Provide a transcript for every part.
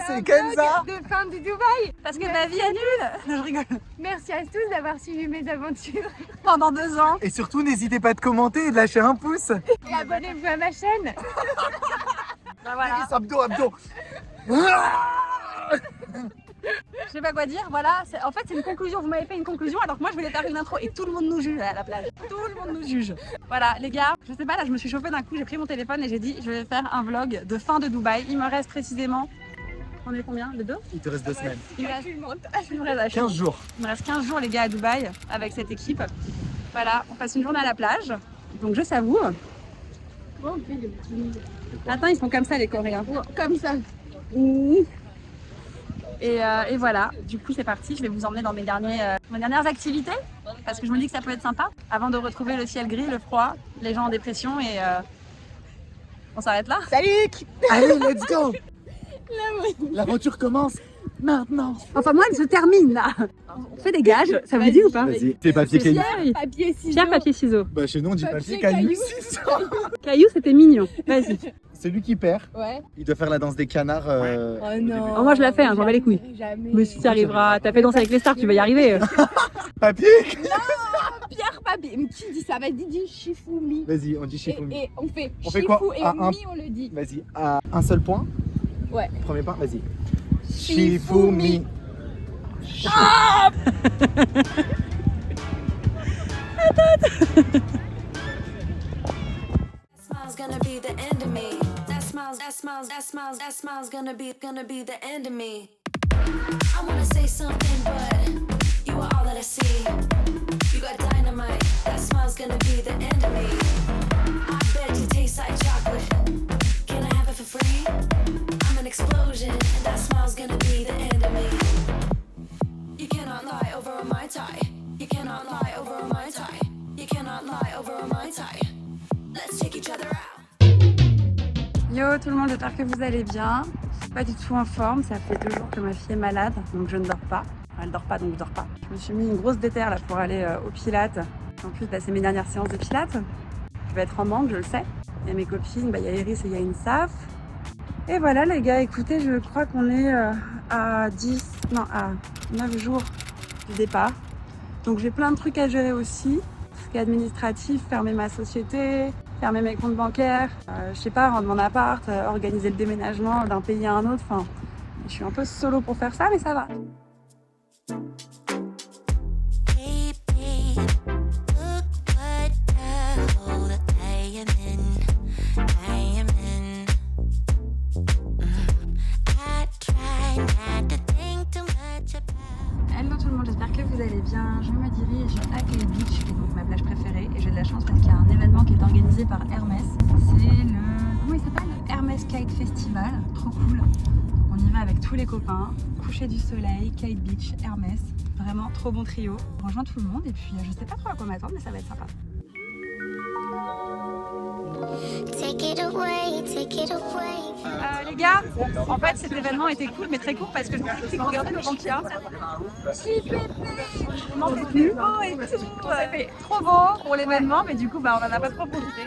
c'est Kenza. De fin de Dubaï. Parce que ma vie est nulle. Non, je rigole. Merci à tous d'avoir suivi mes aventures. Pendant 2 ans. Et surtout, n'hésitez pas de commenter et de lâcher un pouce. Et abonnez-vous à ma chaîne. Bah voilà. Abdos, abdos. Je sais pas quoi dire, voilà. En fait, c'est une conclusion. Vous m'avez fait une conclusion alors que moi je voulais faire une intro et tout le monde nous juge à la plage. Tout le monde nous juge. Voilà, les gars, je sais pas, là je me suis chauffée d'un coup, j'ai pris mon téléphone et j'ai dit je vais faire un vlog de fin de Dubaï. Il me reste précisément. On est combien? Le 2? Il te reste 2 semaines. Il me reste 15 jours. Il me reste 15 jours, les gars, à Dubaï avec cette équipe. Voilà, on passe une journée à la plage. Donc je savoure. Attends, ils font comme ça les Coréens. Comme ça. Et voilà, du coup c'est parti, je vais vous emmener dans mes dernières activités parce que je me dis que ça peut être sympa avant de retrouver le ciel gris, le froid, les gens en dépression et on s'arrête là. Salut. Allez, let's go. L'aventure commence maintenant. Enfin moi elle se termine là. On fait des gages, ça vous dit ou pas? Vas-y, c'est papier caillou. Papier, ciseaux. Pierre, papier, ciseaux. Bah chez nous on dit papier Papier, caillou. caillou. Caillou c'était mignon, vas-y. Celui qui perd, Ouais. il doit faire la danse des canards. Oh non. Oh, moi je la fais, hein, j'en bats les couilles. Jamais. Mais si tu arriveras, t'as fait danser avec les stars, tu vas y arriver. Papier. Pierre, papier. Mais qui dit ça? Vas-y, dis Shifumi. Vas-y, on dit Shifumi. Et on fait On fait Shifu quoi? et Ah, un. Mi, on le dit. Vas-y, à un seul point. Ouais. Premier point, vas-y. Shifumi. Smile's gonna be the end of me. That smile's gonna be the end of me. I wanna say something, but you are all that I see. You got dynamite. That smile's gonna be the end of me. I bet you taste like chocolate. Can I have it for free? I'm an explosion, and that smile's gonna be the end of me. You cannot lie over a Mai Tai. You cannot lie over a Mai Tai. You cannot lie over a Mai Tai. Let's take each other out. Yo tout le monde, j'espère que vous allez bien. Je suis pas du tout en forme, ça fait 2 jours que ma fille est malade, donc je ne dors pas. Enfin, elle dort pas, donc je dors pas. Je me suis mis une grosse déterre là pour aller au Pilates. En plus, c'est mes dernières séances de Pilates. Je vais être en manque, je le sais. Il y a mes copines, il y a Iris et il y a Insaf. Et voilà les gars, écoutez, je crois qu'on est à 9 jours du départ. Donc j'ai plein de trucs à gérer aussi. Ce qui est administratif, fermer ma société, fermer mes comptes bancaires, je sais pas, rendre mon appart, organiser le déménagement d'un pays à un autre. Enfin, je suis un peu solo pour faire ça, mais ça va. Hello tout le monde, j'espère que vous allez bien. Je me dirige à Kite Beach, qui est donc ma plage préférée. Et j'ai de la chance parce qu'il y a un événement qui est organisé par Hermès. C'est le... comment il s'appelle? Hermès Kite Festival. Trop cool. Donc on y va avec tous les copains. Coucher du soleil, Kite Beach, Hermès. Vraiment trop bon trio. On rejoint tout le monde et puis je sais pas trop à quoi m'attendre, mais ça va être sympa. Les gars, en fait cet événement était cool mais très court parce que je me suis dit que regardez le vent qu'il y a. On n'en peut plus. Oh, et tout. Ça fait trop beau pour l'événement mais du coup on en a pas trop profité.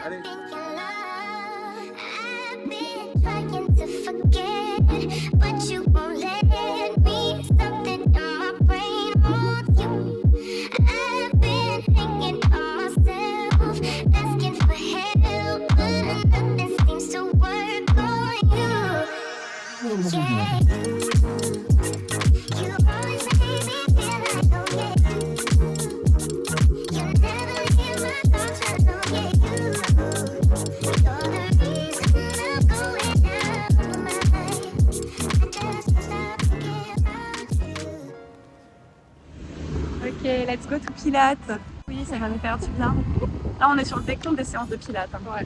Ok, let's go to Pilates. Oui, ça va me faire du bien. Là, on est sur le décompte des séances de Pilates. Hein. Ouais.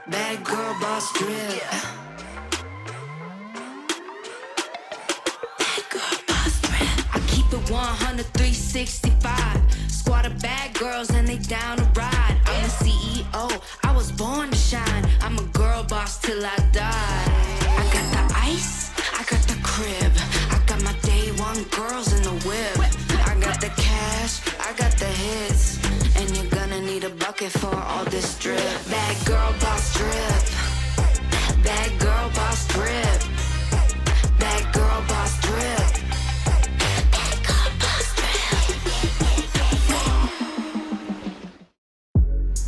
Bad girl boss drip. Bad girl boss drip. I keep it 100, 365. Squad of bad girls and they down to ride. I'm the CEO. I was born to shine. I'm a girl boss till I die. I got the ice, I got the crib. I got my day one girls in the whip. I got the cash, I got the hits. And you're gonna need a bucket for all this drip. Bad girl boss drip. Bad girl boss drip. Bad girl boss drip. Bad girl boss drip.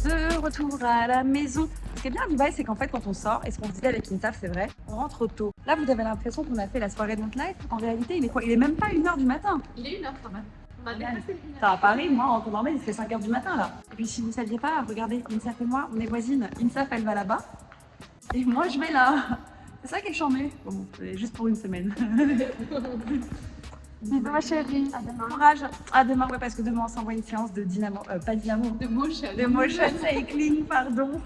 De retour à la maison. Ce qui est bien à Dubaï, c'est qu'en fait, quand on sort, et ce qu'on se disait avec Insaf, c'est vrai, on rentre tôt. Là, vous avez l'impression qu'on a fait la soirée de notre life. En réalité, il est quoi? Il est même pas 1h du matin. Il est 1h quand même. On a dépassé le Ça, à Paris, moi, en temps normal, il serait 5h du matin, là. Et puis, si vous saviez pas, regardez, Insaf et moi, on est voisines. Insaf, elle va là-bas. Et moi, je vais là. C'est ça qui est charmé. Bon, c'est juste pour une semaine. Bisous, ma chérie. À demain. Courage. À demain, ouais, parce que demain, on s'envoie une séance de dynamo. Pas de dynamo. de motion. De motion cycling, pardon.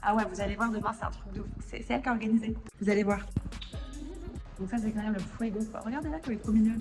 Ah ouais, vous allez voir, demain, c'est un truc de fou. C'est elle qui a organisé. Vous allez voir. Donc ça, c'est quand même le fuego, quoi. Regardez là, comme il est trop mignon.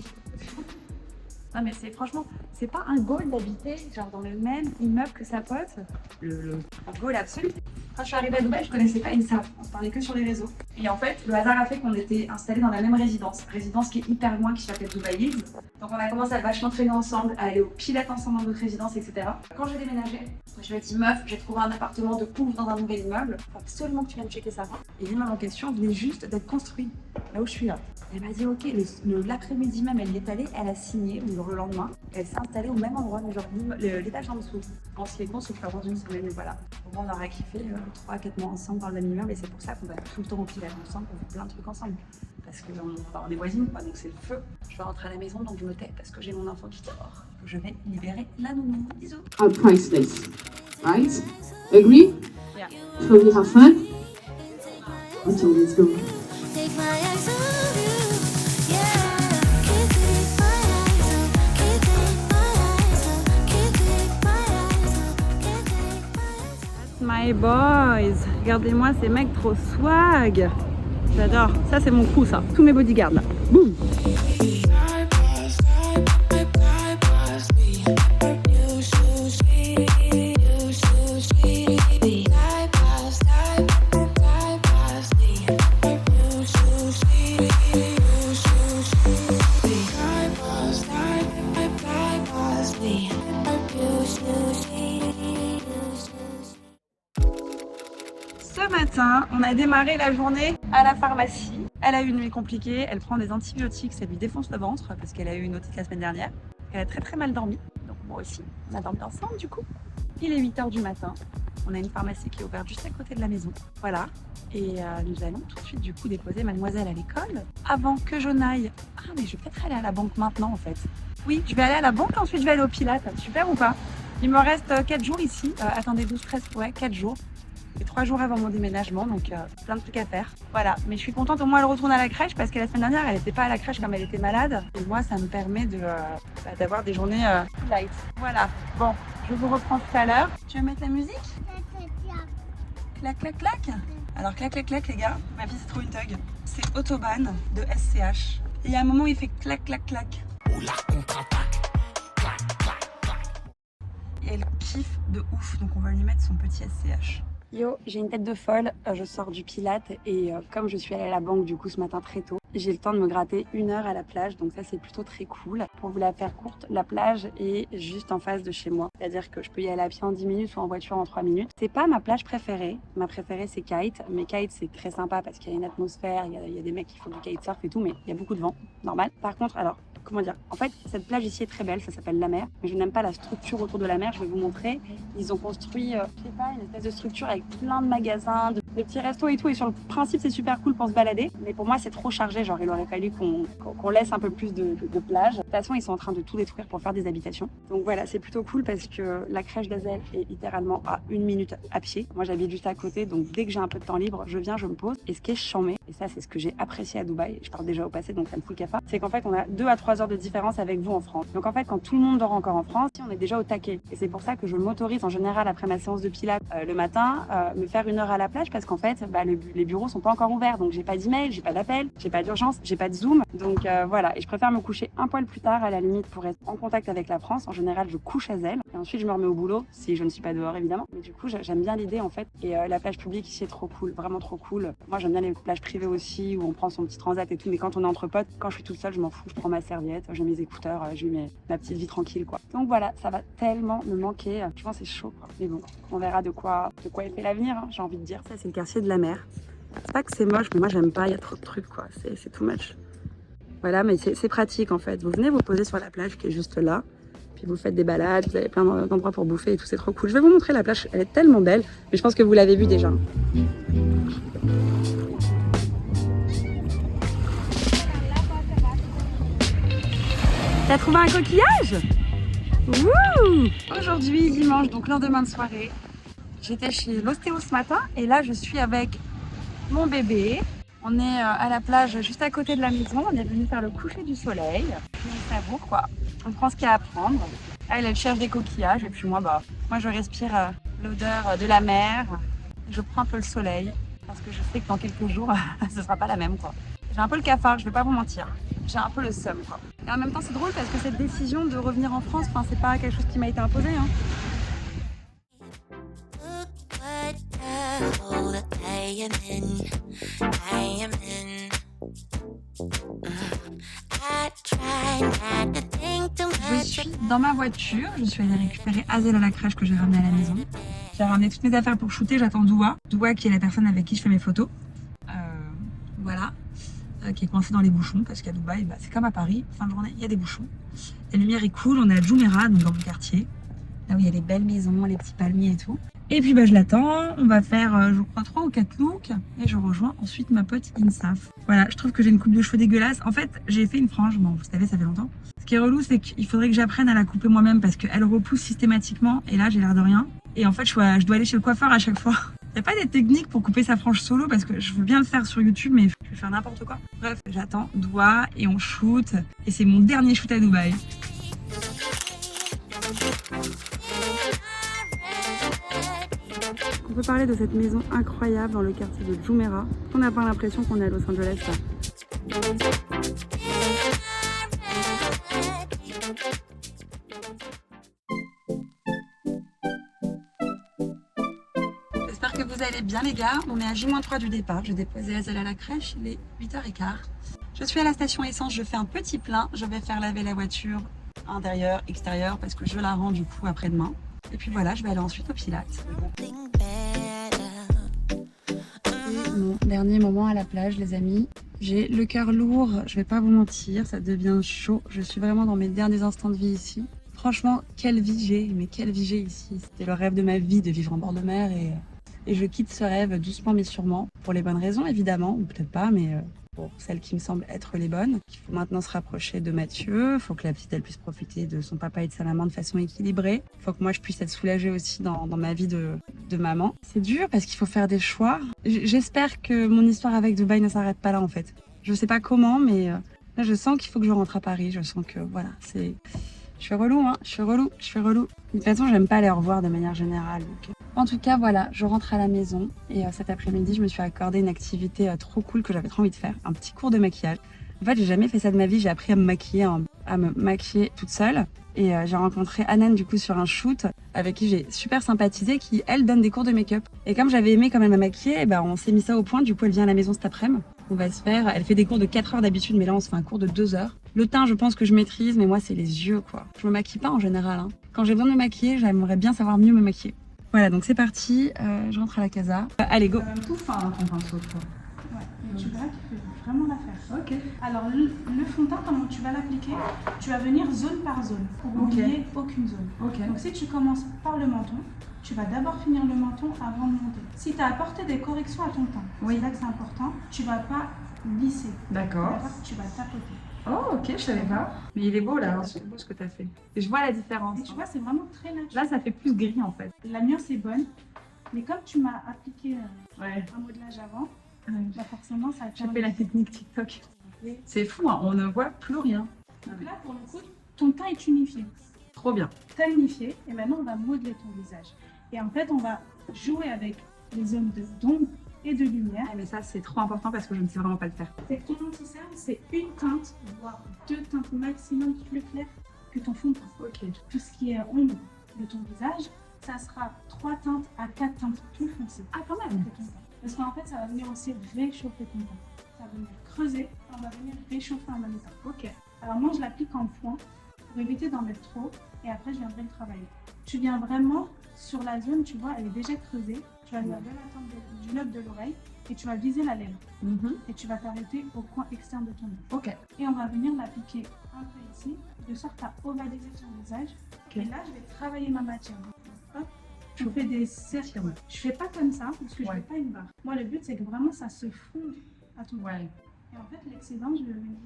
Non mais c'est franchement, c'est pas un goal d'habiter genre dans le même immeuble que sa pote. Le goal absolu. Quand je suis arrivée à Dubaï, je connaissais pas Insaf, on se parlait que sur les réseaux. Et en fait, le hasard a fait qu'on était installés dans la même résidence qui est hyper loin, qui s'appelle Dubai Hills. Donc on a commencé à vachement traîner ensemble, à aller au Pilates ensemble dans notre résidence, etc. Quand j'ai déménagé, je lui ai dit meuf, j'ai trouvé un appartement de ouf dans un nouvel immeuble, faut absolument que tu viennes checker ça. Et l'immeuble en question venait juste d'être construit, là où je suis là. Elle m'a dit ok, l'après-midi même, elle y est allée, elle a signé, ou le lendemain, elle s'est installée au même endroit, mais genre l'étage en dessous. On se les compte, sauf dans une semaine, et voilà. Bon, on aura kiffé 3-4 mois ensemble dans le même immeuble, et c'est pour ça qu'on va tout le temps au Pilates ensemble, on fait plein de trucs ensemble. Parce qu'on est voisines, quoi, donc c'est le feu. Je vais rentrer à la maison, donc je me tais, parce que j'ai mon enfant qui dort. Je vais libérer la nounou. Bisous. Are priceless, right? Agree? Yeah. So we have fun? Okay, let's go. Take my eyes off you, yeah. Can't take my eyes off, can't take my eyes off, can't take my eyes off, can't take my eyes off. My boys, regardez-moi ces mecs trop swag. J'adore, ça c'est mon crew ça, tous mes bodyguards là. Boum. Ce matin, on a démarré la journée à la pharmacie. Elle a eu une nuit compliquée, elle prend des antibiotiques, ça lui défonce le ventre parce qu'elle a eu une otite la semaine dernière. Elle a très très mal dormi, donc moi aussi, on a dormi ensemble du coup. Il est 8h du matin, on a une pharmacie qui est ouverte juste à côté de la maison, voilà. Et nous allons tout de suite du coup déposer mademoiselle à l'école. Avant que je n'aille, ah mais je vais peut-être aller à la banque maintenant en fait. Oui, je vais aller à la banque, ensuite je vais aller au Pilates, super ou pas? Il me reste 4 jours ici, attendez 12, 13, ouais 4 jours. Et 3 jours avant mon déménagement, donc plein de trucs à faire. Voilà, mais je suis contente au moins elle retourne à la crèche parce que la semaine dernière elle n'était pas à la crèche comme elle était malade. Et moi ça me permet d'avoir des journées light. Voilà, bon, je vous reprends tout à l'heure. Tu veux mettre la musique? Clac clac clac. Alors clac clac clac les gars, ma vie c'est trop une thug. C'est Autobahn de SCH. Et il y a un moment où il fait clac clac clac. Et elle kiffe de ouf, donc on va lui mettre son petit SCH. Yo, j'ai une tête de folle, je sors du Pilates et comme je suis allée à la banque du coup ce matin très tôt, j'ai le temps de me gratter 1 heure à la plage, donc ça c'est plutôt très cool. Pour vous la faire courte, la plage est juste en face de chez moi, c'est-à-dire que je peux y aller à pied en 10 minutes ou en voiture en 3 minutes. C'est pas ma plage préférée, ma préférée c'est Kite, mais Kite c'est très sympa parce qu'il y a une atmosphère, il y a des mecs qui font du kitesurf et tout, mais il y a beaucoup de vent, normal. Par contre, alors, comment dire, en fait cette plage ici est très belle, ça s'appelle la mer, mais je n'aime pas la structure autour de la mer, je vais vous montrer. Ils ont construit, je sais pas, une espèce de structure avec plein de magasins, de petits restos et tout, et sur le principe c'est super cool pour se balader, mais pour moi c'est trop chargé, genre il aurait fallu qu'on laisse un peu plus de plage. De toute façon ils sont en train de tout détruire pour faire des habitations, donc voilà, c'est plutôt cool parce que la crèche d'Azel est littéralement à 1 minute à pied. Moi j'habite juste à côté, donc dès que j'ai un peu de temps libre, je viens, je me pose, et ce qui est chambé, et ça c'est ce que j'ai apprécié à Dubaï, je parle déjà au passé donc ça me fout le cafard, c'est qu'en fait on a 2 à 3 heures de différence avec vous en France. Donc en fait quand tout le monde dort encore en France, on est déjà au taquet, et c'est pour ça que je m'autorise en général après ma séance de pilates le matin me faire 1 heure à la plage parce parce qu'en fait, les bureaux sont pas encore ouverts. Donc j'ai pas d'email, j'ai pas d'appel, j'ai pas d'urgence, j'ai pas de Zoom. Donc voilà, et je préfère me coucher un poil plus tard à la limite pour être en contact avec la France. En général, je couche à Zelle et ensuite je me remets au boulot si je ne suis pas dehors évidemment. Mais du coup, j'aime bien l'idée en fait. Et la plage publique ici est trop cool, vraiment trop cool. Moi, j'aime bien les plages privées aussi où on prend son petit transat et tout. Mais quand on est entre potes, quand je suis toute seule, je m'en fous. Je prends ma serviette, j'ai mes écouteurs, j'ai ma petite vie tranquille quoi. Donc voilà, ça va tellement me manquer. Je pense que c'est chaud quoi. Mais bon, on verra de quoi est fait l'avenir, hein, j'ai envie de dire. Ça, c'est le quartier de la mer. C'est pas que c'est moche, mais moi j'aime pas, il y a trop de trucs quoi. C'est too much. Voilà, mais c'est pratique en fait. Vous venez vous poser sur la plage qui est juste là. Puis vous faites des balades, vous avez plein d'endroits pour bouffer et tout, c'est trop cool. Je vais vous montrer la plage, elle est tellement belle, mais je pense que vous l'avez vue déjà. T'as trouvé un coquillage? Wouh! Aujourd'hui, dimanche, donc lendemain de soirée, j'étais chez l'ostéo ce matin et là je suis avec mon bébé. On est à la plage juste à côté de la maison, on est venu faire le coucher du soleil. On savoure quoi, on prend ce qu'il y a à prendre. Elle cherche des coquillages et puis moi je respire l'odeur de la mer. Je prends un peu le soleil parce que je sais que dans quelques jours ce sera pas la même quoi. J'ai un peu le cafard, je vais pas vous mentir. J'ai un peu le seum quoi. Et en même temps c'est drôle parce que cette décision de revenir en France, c'est pas quelque chose qui m'a été imposé hein. Je suis dans ma voiture, je suis allée récupérer Azel à la crèche que j'ai ramenée à la maison. J'ai ramené toutes mes affaires pour shooter, j'attends Doua. Doua qui est la personne avec qui je fais mes photos. Voilà. Qui est coincée dans les bouchons parce qu'à Dubaï, c'est comme à Paris, fin de journée, il y a des bouchons. La lumière est cool, on est à Jumeirah, donc dans mon quartier. Là où il y a les belles maisons, les petits palmiers et tout. Et puis je l'attends, on va faire je crois 3 ou 4 looks et je rejoins ensuite ma pote Insaf. Voilà, je trouve que j'ai une coupe de cheveux dégueulasse. En fait, j'ai fait une frange, bon vous savez ça fait longtemps. Ce qui est relou c'est qu'il faudrait que j'apprenne à la couper moi-même parce qu'elle repousse systématiquement et là j'ai l'air de rien. Et en fait je dois aller chez le coiffeur à chaque fois. Il n'y a pas des techniques pour couper sa frange solo parce que je veux bien le faire sur YouTube mais je vais faire n'importe quoi. Bref, j'attends Doua et on shoot et c'est mon dernier shoot à Dubaï. On peut parler de cette maison incroyable dans le quartier de Jumeirah. On n'a pas l'impression qu'on est à Los Angeles là. J'espère que vous allez bien les gars. On est à J-3 du départ. J'ai déposé Azel à la crèche, il est 8h15. Je suis à la station essence, je fais un petit plein. Je vais faire laver la voiture intérieure, extérieure parce que je la rends du coup après-demain. Et puis voilà, je vais aller ensuite au Pilates. Mon dernier moment à la plage les amis. J'ai le cœur lourd, je vais pas vous mentir, ça devient chaud. Je suis vraiment dans mes derniers instants de vie ici. Franchement, quelle vie j'ai, mais quelle vie j'ai ici. C'était le rêve de ma vie de vivre en bord de mer et je quitte ce rêve doucement mais sûrement. Pour les bonnes raisons évidemment, ou peut-être pas, mais pour celles qui me semblent être les bonnes. Il faut maintenant se rapprocher de Mathieu, il faut que la petite elle puisse profiter de son papa et de sa maman de façon équilibrée. Il faut que moi je puisse être soulagée aussi dans ma vie de maman. C'est dur parce qu'il faut faire des choix. J'espère que mon histoire avec Dubaï ne s'arrête pas là en fait. Je sais pas comment mais là je sens qu'il faut que je rentre à Paris, je sens que voilà, c'est... Je suis relou hein, je suis relou. De toute façon j'aime pas les au revoir de manière générale. Donc... En tout cas voilà, je rentre à la maison et cet après-midi je me suis accordé une activité trop cool que j'avais trop envie de faire, un petit cours de maquillage. En fait j'ai jamais fait ça de ma vie, j'ai appris à me maquiller toute seule. Et j'ai rencontré Anan du coup sur un shoot avec qui j'ai super sympathisé, qui elle donne des cours de make-up. Et comme j'avais aimé quand elle m'a maquillée, on s'est mis ça au point, du coup elle vient à la maison cet après-midi. On va se faire, elle fait des cours de 4 heures d'habitude, mais là on se fait un cours de 2 heures. Le teint je pense que je maîtrise, mais moi c'est les yeux quoi. Je me maquille pas en général. Hein. Quand j'ai besoin de me maquiller, j'aimerais bien savoir mieux me maquiller. Voilà donc c'est parti, je rentre à la casa. Allez go. Tout fin ton pinceau quoi. Ouais, et tu verras qu'il fait vraiment l'affaire. Ok. Alors le fond de teint, comment tu vas l'appliquer? Tu vas venir zone par zone pour n'oublier aucune zone. Ok. Donc si tu commences par le menton, tu vas d'abord finir le menton avant de monter. Si tu as apporté des corrections à ton teint, c'est là que c'est important, tu vas pas lisser. D'accord. Tu vas tapoter. Oh ok, je savais pas. Mais il est beau là, c'est beau ce que tu as fait. Et je vois la différence. Et tu vois, c'est vraiment très naturel. Là ça fait plus gris en fait. La nuance est bonne, mais comme tu m'as appliqué un modelage avant, forcément ça a J'ai fait la technique TikTok. C'est fou, hein, on ne voit plus rien. Donc là pour le coup, ton teint est unifié. Trop bien. Teint unifié, et maintenant on va modeler ton visage. Et en fait on va jouer avec les zones d'ombre et de lumière. Mais ça, c'est trop important parce que je ne sais vraiment pas le faire. C'est que ton anti-cerne, c'est une teinte, voire 2 teintes maximum plus claires que ton fond de teint. Ok. Tout ce qui est ombre de ton visage, ça sera 3 teintes à 4 teintes plus foncées. Ah, quand même. Que ton teint. Parce qu'en fait, ça va venir aussi réchauffer ton teint. Ça va venir creuser, on va venir réchauffer en même temps. Ok. Alors moi, je l'applique en point pour éviter d'en mettre trop et après, je viendrai le travailler. Tu viens vraiment sur la zone, tu vois, elle est déjà creusée. Tu vas venir de la tempe du lobe de l'oreille et tu vas viser la lèvre. Et tu vas t'arrêter au coin externe de ton nez. Ok. Et on va venir l'appliquer un peu ici, de sorte à ovaliser ton visage. Ok. Et là, je vais travailler ma matière. Hop, je fais des cercles. Je fais pas comme ça parce que je fais pas une barre. Moi, le but, c'est que vraiment ça se fonde à ton Ouais. Et en fait, l'excédent, je vais venir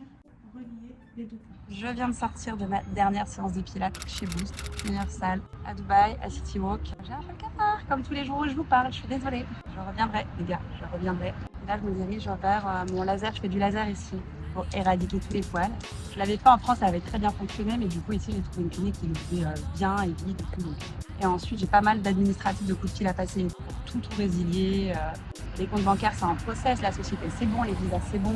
relier les deux points. Je viens de sortir de ma dernière séance de pilates chez Boost, meilleure salle à Dubaï, à City Walk. J'ai un peu le cafard, comme tous les jours où je vous parle, je suis désolée. Je reviendrai, les gars, je reviendrai. Et là, je me dirige vers mon laser. Je fais du laser ici pour éradiquer tous les poils. Je l'avais fait en France, ça avait très bien fonctionné, mais du coup, ici, j'ai trouvé une clinique qui le fait bien et vite et tout. Et ensuite, j'ai pas mal d'administratifs de coups de fil à passer pour tout résilier. Les comptes bancaires, c'est en process, la société, c'est bon, les visas, c'est bon.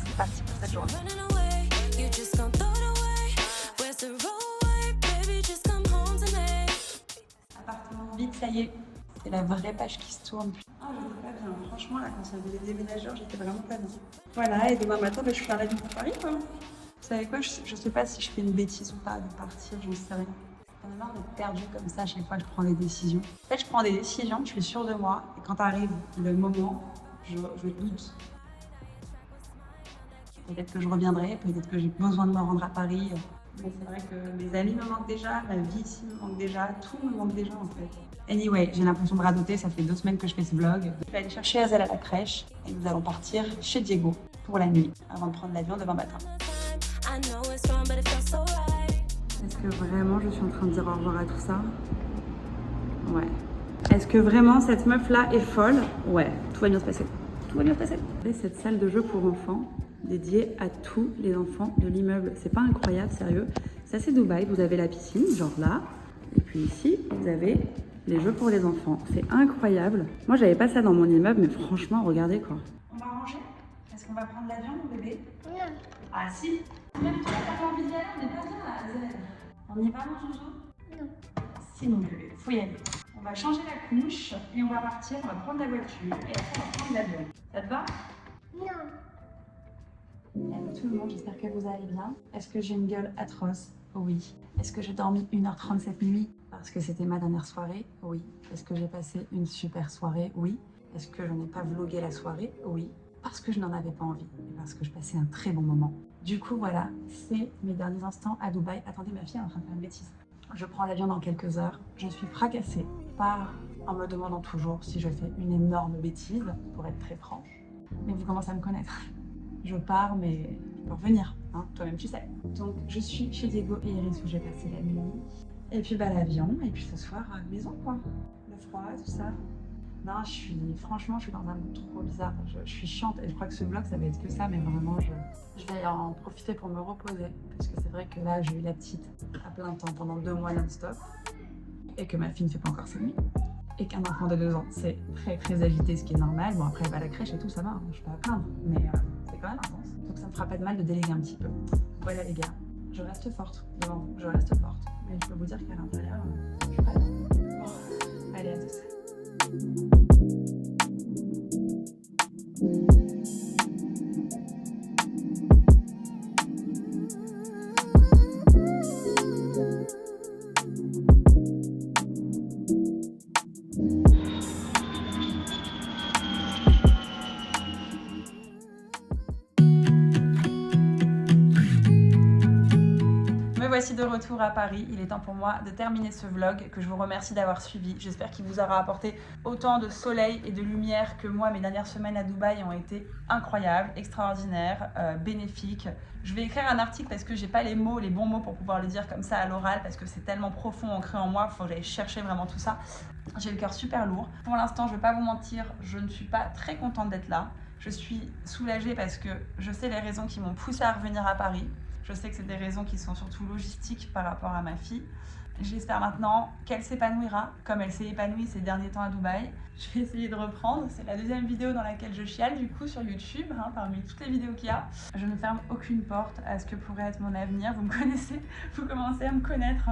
C'est parti pour cette journée. Running away, you just gon' throw it away. Where's the roadway, baby, just come home to me. Appartement vide, ça y est. C'est la vraie page qui se tourne. Ah, je vais pas bien. Franchement, là, quand il y avait les déménageurs, j'étais vraiment pas bien. Voilà, et demain matin, je suis dans la vie pour Paris, quoi. Vous savez quoi, je sais pas si je fais une bêtise ou pas de partir, j'en sais rien. J'en ai marre d'être perdue comme ça à chaque fois que je prends des décisions. En fait, je prends des décisions, je suis sûre de moi, et quand arrive le moment, je doute. Peut-être que je reviendrai, peut-être que j'ai besoin de me rendre à Paris. Mais c'est vrai que mes amis me manquent déjà, ma vie ici me manque déjà, tout me manque déjà en fait. Anyway, j'ai l'impression de radoter, ça fait 2 semaines que je fais ce vlog. Je vais aller chercher Azel à la crèche et nous allons partir chez Diego pour la nuit, avant de prendre l'avion demain matin. I know it's wrong, but it feels so right. Est-ce que vraiment je suis en train de dire au revoir à tout ça? Ouais. Est-ce que vraiment cette meuf-là est folle? Ouais, tout va bien se passer. Tout va bien se passer. Cette salle de jeu pour enfants, dédiée à tous les enfants de l'immeuble. C'est pas incroyable, sérieux. Ça, c'est Dubaï. Vous avez la piscine, genre là. Et puis ici, vous avez les jeux pour les enfants. C'est incroyable. Moi, j'avais pas ça dans mon immeuble, mais franchement, regardez quoi. On va ranger? Est-ce qu'on va prendre l'avion, mon bébé? Non. Ah si. Même toi, t'as pas envie d'y aller? On est pas bien là, Azel. On y va, mon joujou? Non. Si, mon bébé, faut y aller. On va changer la couche et on va partir, on va prendre la voiture et après on va prendre l'avion. Ça te va? Non. Hello tout le monde, j'espère que vous allez bien. Est-ce que j'ai une gueule atroce? Oui. Est-ce que j'ai dormi 1h30 cette nuit parce que c'était ma dernière soirée? Oui. Est-ce que j'ai passé une super soirée? Oui. Est-ce que je n'ai pas vlogué la soirée? Oui. Parce que je n'en avais pas envie et parce que je passais un très bon moment. Du coup, voilà, c'est mes derniers instants à Dubaï. Attendez, ma fille est en train de faire une bêtise. Je prends l'avion dans quelques heures. Je suis fracassée, pas en me demandant toujours si je fais une énorme bêtise, pour être très franche. Mais vous commencez à me connaître. Je pars, mais je peux revenir, hein, toi-même tu sais. Donc je suis chez Diego et Iris où j'ai passé la nuit. Et puis bah, l'avion, et puis ce soir, maison quoi. Le froid, tout ça. Non, franchement, je suis dans un monde trop bizarre. Je suis chiante et je crois que ce vlog, ça va être que ça, mais vraiment, je vais en profiter pour me reposer. Parce que c'est vrai que là, j'ai eu la petite à plein temps pendant 2 mois non-stop. Et que ma fille ne fait pas encore ses nuits. Et qu'un enfant de 2 ans, c'est très très agité, ce qui est normal. Bon, après, elle va à la crèche et tout, ça va, hein, je peux pas plaindre. Mais c'est quand même intense. Donc ça me fera pas de mal de déléguer un petit peu. Voilà les gars, je reste forte devant vous, je reste forte. Mais je peux vous dire qu'à l'intérieur, je suis pas bien. Bon, allez à tous. Voici de retour à Paris, il est temps pour moi de terminer ce vlog que je vous remercie d'avoir suivi. J'espère qu'il vous aura apporté autant de soleil et de lumière que moi. Mes dernières semaines à Dubaï ont été incroyables, extraordinaires, bénéfiques. Je vais écrire un article parce que j'ai pas les mots, les bons mots pour pouvoir le dire comme ça à l'oral parce que c'est tellement profond, ancré en moi, il faut que j'aille chercher vraiment tout ça. J'ai le cœur super lourd. Pour l'instant, je vais pas vous mentir, je ne suis pas très contente d'être là. Je suis soulagée parce que je sais les raisons qui m'ont poussée à revenir à Paris. Je sais que c'est des raisons qui sont surtout logistiques par rapport à ma fille. J'espère maintenant qu'elle s'épanouira comme elle s'est épanouie ces derniers temps à Dubaï. Je vais essayer de reprendre. C'est la deuxième vidéo dans laquelle je chiale du coup sur YouTube, parmi toutes les vidéos qu'il y a. Je ne ferme aucune porte à ce que pourrait être mon avenir. Vous me connaissez, vous commencez à me connaître.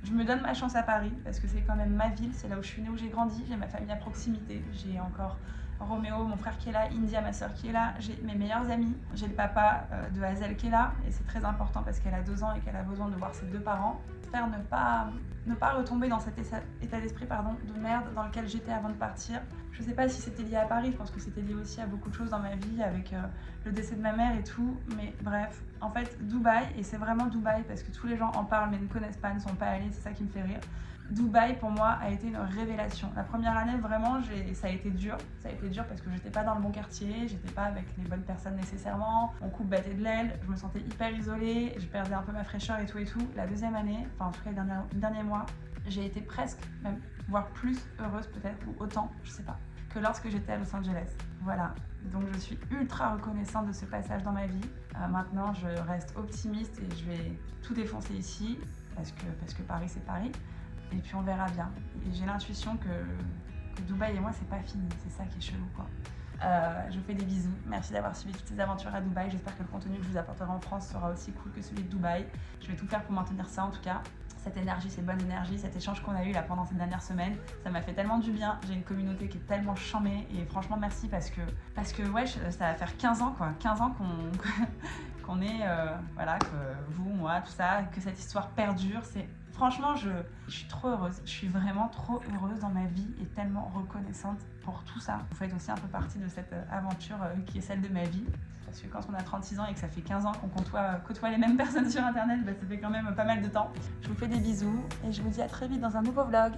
Je me donne ma chance à Paris parce que c'est quand même ma ville, c'est là où je suis née, où j'ai grandi. J'ai ma famille à proximité. J'ai encore Roméo, mon frère qui est là, India, ma soeur qui est là, j'ai mes meilleurs amis, j'ai le papa de Hazel qui est là, et c'est très important parce qu'elle a 2 ans et qu'elle a besoin de voir ses 2 parents. J'espère ne pas retomber dans cet état d'esprit de merde dans lequel j'étais avant de partir. Je sais pas si c'était lié à Paris, je pense que c'était lié aussi à beaucoup de choses dans ma vie, avec le décès de ma mère et tout, mais bref, en fait Dubaï, et c'est vraiment Dubaï parce que tous les gens en parlent mais ne connaissent pas, ne sont pas allés, c'est ça qui me fait rire. Dubaï pour moi a été une révélation. La première année vraiment ça a été dur parce que j'étais pas dans le bon quartier, j'étais pas avec les bonnes personnes nécessairement, mon couple battait de l'aile, je me sentais hyper isolée, je perdais un peu ma fraîcheur et tout. La deuxième année, enfin en tout cas les derniers mois, j'ai été presque, même voire plus heureuse peut-être, ou autant, je sais pas, que lorsque j'étais à Los Angeles. Voilà, donc je suis ultra reconnaissante de ce passage dans ma vie. Maintenant je reste optimiste et je vais tout défoncer ici parce que Paris c'est Paris. Et puis on verra bien. Et j'ai l'intuition que Dubaï et moi c'est pas fini, c'est ça qui est chelou quoi. Je vous fais des bisous, merci d'avoir suivi toutes ces aventures à Dubaï. J'espère que le contenu que je vous apporterai en France sera aussi cool que celui de Dubaï. Je vais tout faire pour maintenir ça en tout cas. Cette énergie, cette bonne énergie, cet échange qu'on a eu là pendant ces dernières semaines, ça m'a fait tellement du bien. J'ai une communauté qui est tellement charmée et franchement merci parce que ouais, ça va faire 15 ans quoi, 15 ans qu'on est, voilà, que vous, moi, tout ça, que cette histoire perdure. Franchement, je suis trop heureuse, je suis vraiment trop heureuse dans ma vie et tellement reconnaissante pour tout ça. Vous faites aussi un peu partie de cette aventure qui est celle de ma vie. Parce que quand on a 36 ans et que ça fait 15 ans qu'on côtoie les mêmes personnes sur internet, ça fait quand même pas mal de temps. Je vous fais des bisous et je vous dis à très vite dans un nouveau vlog.